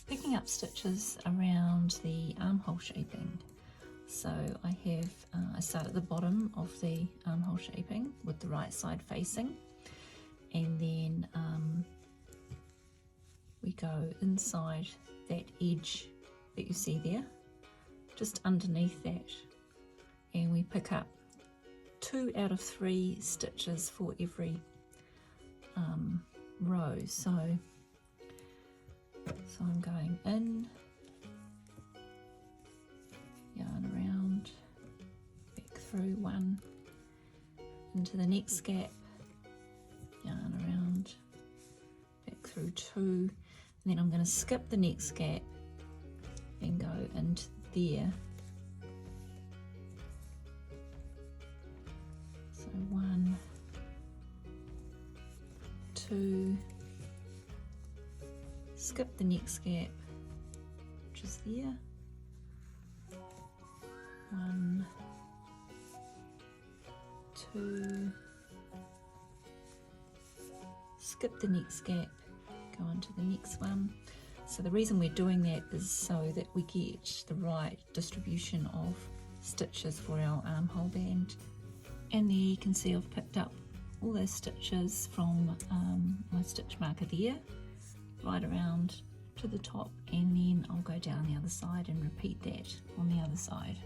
picking up stitches around the armhole shaping. So I start at the bottom of the armhole shaping with the right side facing, and then we go inside that edge that you see there, just underneath that, and we pick up 2 out of 3 stitches for every row. So I'm going in, yarn around, back through 1, into the next gap, yarn around, back through 2, and then I'm going to skip the next gap and go into there. So 1, 2, skip the next gap, which is there, 1, 2, skip the next gap, go on to the next one. So the reason we're doing that is so that we get the right distribution of stitches for our armhole band. And there you can see I've picked up all those stitches from my stitch marker there, right around to the top, and then I'll go down the other side and repeat that on the other side.